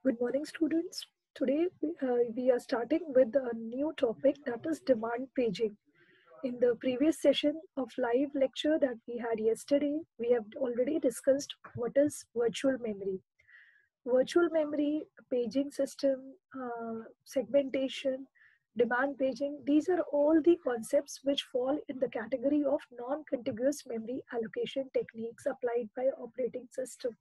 Good morning, students. Today we are starting with a new topic, that is demand paging. In the previous session of live lecture that we had yesterday, we have already discussed what is virtual memory. Virtual memory, paging system, segmentation, demand paging, these are all the concepts which fall in the category of non-contiguous memory allocation techniques applied by operating system.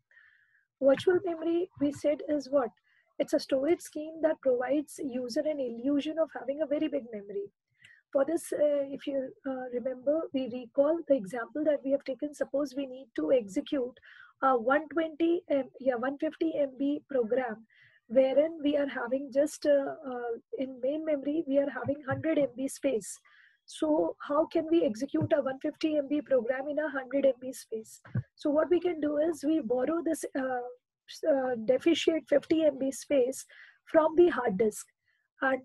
Virtual memory, we said, is what? It's a storage scheme that provides user an illusion of having a very big memory. For this, if you remember, we recall the example that we have taken. Suppose we need to execute a 150 MB program, wherein we are having just in main memory we are having 100 MB space. So how can we execute a 150 MB program in a 100 MB space? So what we can do is we borrow this deficient 50 MB space from the hard disk, and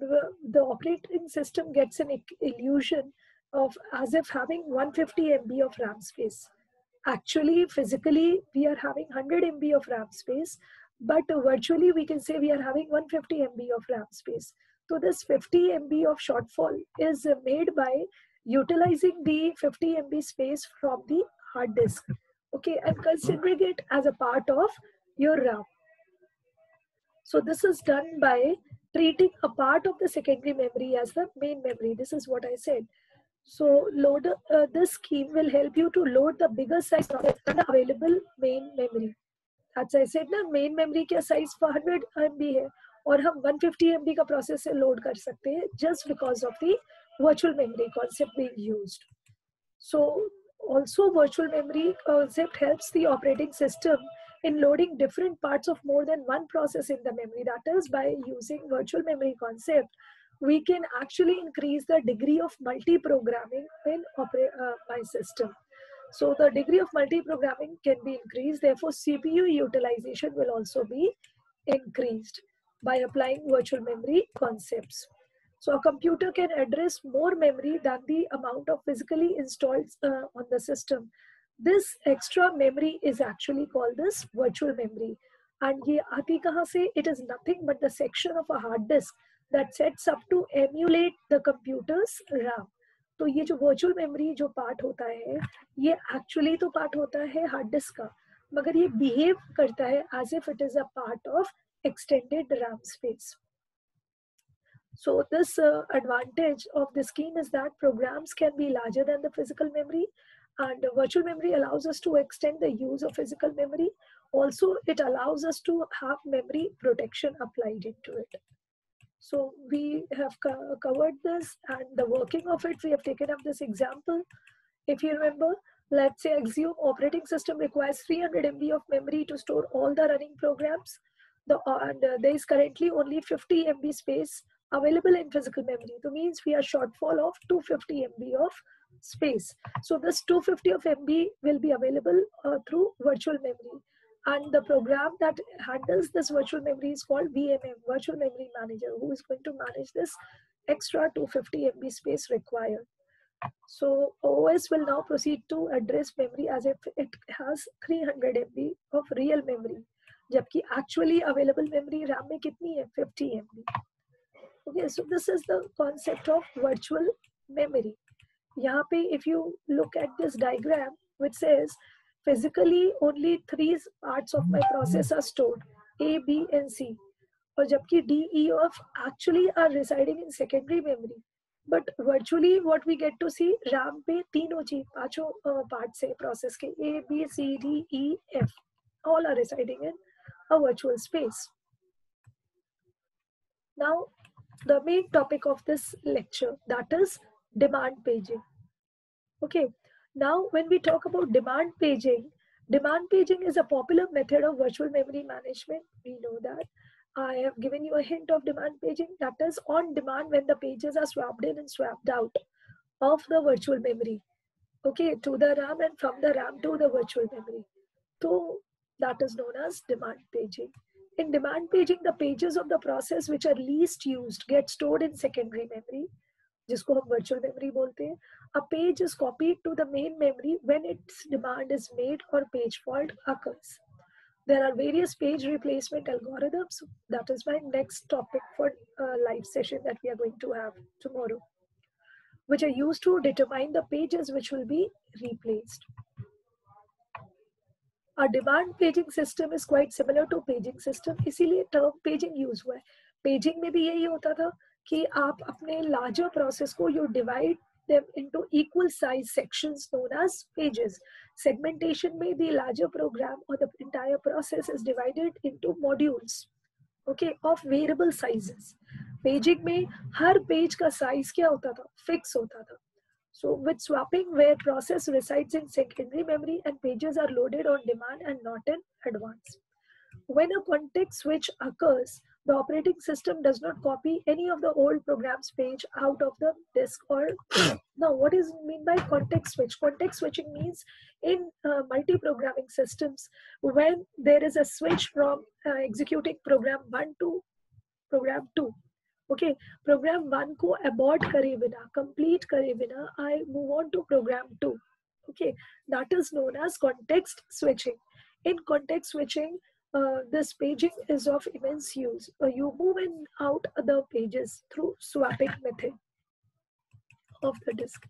the operating system gets an illusion of as if having 150 MB of RAM space. Actually, physically, we are having 100 MB of RAM space, but virtually we can say we are having 150 MB of RAM space. So this 50 MB of shortfall is made by utilizing the 50 MB space from the hard disk. Okay, and considering it as a part of your RAM. So this is done by treating a part of the secondary memory as the main memory. This is what I said. So this scheme will help you to load the bigger size of the available main memory. As I said ना, main memory का size 100 MB है और हम 150 MB का process से load कर सकते हैं just because of the virtual memory concept being used. So also virtual memory concept helps the operating system in loading different parts of more than one process in the memory. That is, by using virtual memory concept, we can actually increase the degree of multi-programming in my system. So the degree of multi-programming can be increased. Therefore, CPU utilization will also be increased by applying virtual memory concepts. So a computer can address more memory than the amount of physically installed on the system. This extra memory is actually called this virtual memory. And ये आती कहाँ से? It is nothing but the section of a hard disk that sets up to emulate the computer's RAM. तो ये जो virtual memory जो part होता है, ये actually तो part होता है hard disk का, मगर ये behave करता है as if it is a part of extended RAM space. So this advantage of the scheme is that programs can be larger than the physical memory, and virtual memory allows us to extend the use of physical memory. Also, it allows us to have memory protection applied into it. So we have covered this and the working of it. We have taken up this example. If you remember, let's say Axiom operating system requires 300 MB of memory to store all the running programs. There is currently only 50 MB space available in physical memory. That means we are shortfall of 250 MB of space. So this 250 of MB will be available through virtual memory. And the program that handles this virtual memory is called VMM, Virtual Memory Manager, who is going to manage this extra 250 MB space required. So OS will now proceed to address memory as if it has 300 MB of real memory. जबकि actually available memory RAM में कितनी है? 50 MB. Okay, so this is the concept of virtual memory. यहाँ पे if you look at this diagram, which says physically only 3 parts of my process are stored, A, B, and C. और जबकि D, E, F actually are residing in secondary memory. But virtually what we get to see, RAM पे तीनों चीज पांचों parts है process के, A, B, C, D, E, F, all are residing in a virtual space. Now, the main topic of this lecture, that is demand paging. Okay, now when we talk about demand paging is a popular method of virtual memory management. We know that. I have given you a hint of demand paging, that is on demand when the pages are swapped in and swapped out of the virtual memory, okay, to the RAM and from the RAM to the virtual memory. So that is known as demand paging. In demand paging, the pages of the process which are least used get stored in secondary memory, जिसको हम virtual memory बोलते हैं. A page is copied to the main memory when its demand is made or page fault occurs. There are various page replacement algorithms. That is my next topic for live session that we are going to have tomorrow, which are used to determine the pages which will be replaced. A demand paging system is quite similar to paging system, इसीलिए term paging use हुआ है. Paging में भी यही होता था कि आप अपने larger process को you divide them into equal size sections known as pages. Segmentation में the larger program or the entire process is divided into modules, okay, of variable sizes. Paging में हर page का size क्या होता था? Fix होता था. So with swapping, where process resides in secondary memory and pages are loaded on demand and not in advance. When a context switch occurs, the operating system does not copy any of the old program's page out of the disk or now what is mean by context switch? Context switching means in multi-programming systems, when there is a switch from executing program 1 to program 2. Okay, program 1 को abort करे बिना, complete करे बिना, I move on to program 2. Okay, that is known as context switching. In context switching, this paging is of immense use. You move in out the pages through swapping method of the disk.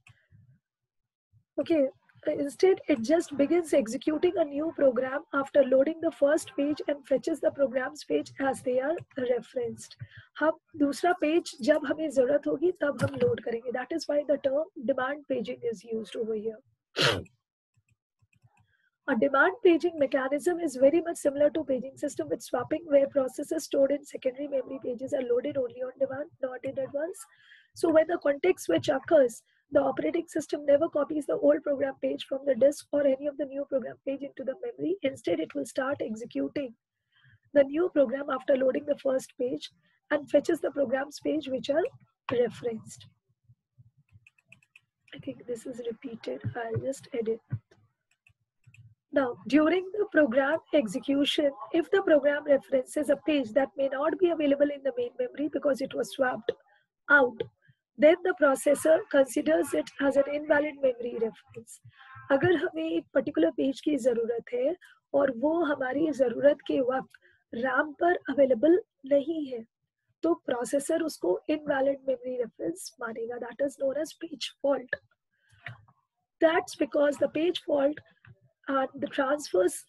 Okay, instead it just begins executing a new program after loading the first page and fetches the program's page as they are referenced. हम दूसरा page जब हमें ज़रूरत होगी तब हम load करेंगे. That is why the term demand paging is used over here. A demand paging mechanism is very much similar to paging system with swapping, where processes stored in secondary memory pages are loaded only on demand, not in advance. So when the context switch occurs, the operating system never copies the old program page from the disk or any of the new program page into the memory. Instead, it will start executing the new program after loading the first page and fetches the program's page which are referenced. I think this is repeated. I'll just edit. Now, during the program execution, if the program references a page that may not be available in the main memory because it was swapped out, then the processor considers it as an invalid memory reference. अगर हमें एक particular page की ज़रूरत है और वो हमारी ज़रूरत के वक्त RAM पर available नहीं है, तो processor उसको invalid memory reference मानेगा. That is known as page fault. That's because the page fault the transfers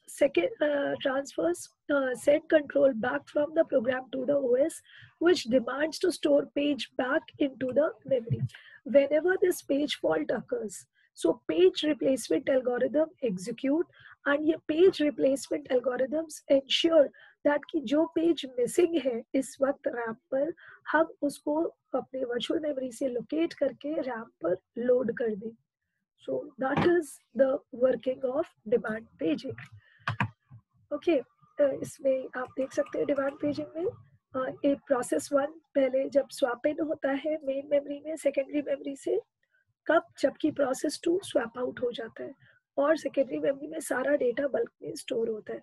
set control back from the program to the OS, which demands to store page back into the memory. Whenever this page fault occurs, so page replacement algorithm execute, and ये page replacement algorithms ensure that कि जो page missing है इस वक्त RAM पर, हम उसको अपने virtual memory से locate करके RAM पर load कर दें. So that is the working of demand paging. Okay, इसमें आप देख सकते हैं demand paging में एक process 1 पहले जब swap in होता है main memory में secondary memory से, कब जबकि process 2 swap out हो जाता है और secondary memory में सारा data bulk में store होता है.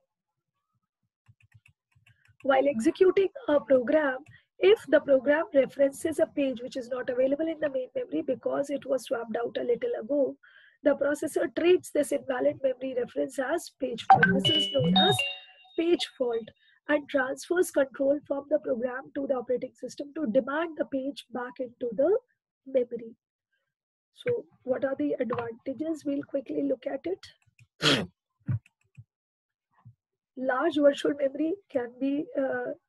While executing a program, if the program references a page which is not available in the main memory because it was swapped out a little ago, the processor treats this invalid memory reference as page fault. This is known as page fault and transfers control from the program to the operating system to demand the page back into the memory. So what are the advantages? We'll quickly look at it. Large virtual memory can be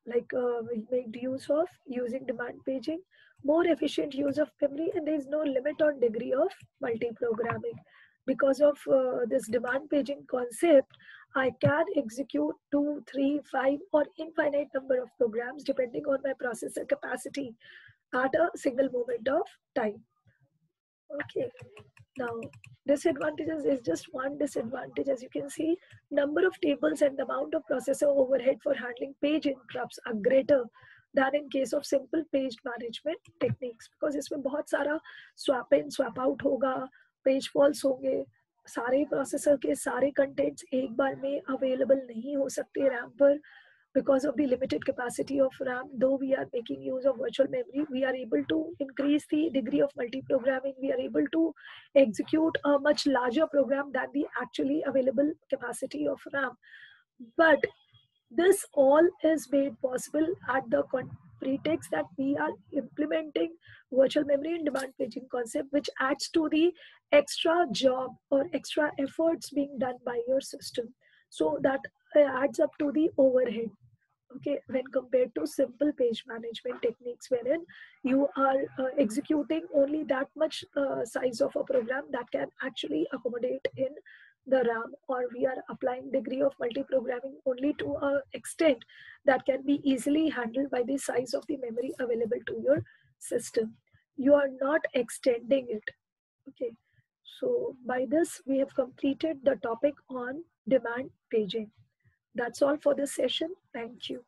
made use of using demand paging, more efficient use of memory, and there is no limit on degree of multi-programming. Because of this demand paging concept, I can execute 2, 3, 5 or infinite number of programs depending on my processor capacity at a single moment of time. Okay. Now, disadvantages is just one disadvantage. As you can see, number of tables and the amount of processor overhead for handling page interrupts are greater than in case of simple page management techniques. Because इसमें बहुत सारा swap in, swap out होगा, page faults होंगे, सारे processor के सारे contents एक बार में available नहीं हो सकते RAM पर. Because of the limited capacity of RAM, though we are making use of virtual memory, we are able to increase the degree of multi-programming. We are able to execute a much larger program than the actually available capacity of RAM. But This all is made possible at the pretext that we are implementing virtual memory and demand paging concept, which adds to the extra job or extra efforts being done by your system. So that adds up to the overhead, okay, when compared to simple page management techniques wherein you are executing only that much size of a program that can actually accommodate in the RAM, or we are applying degree of multi-programming only to a extent that can be easily handled by the size of the memory available to your system. You are not extending it, okay. So by this we have completed the topic on demand paging. That's all for this session. Thank you.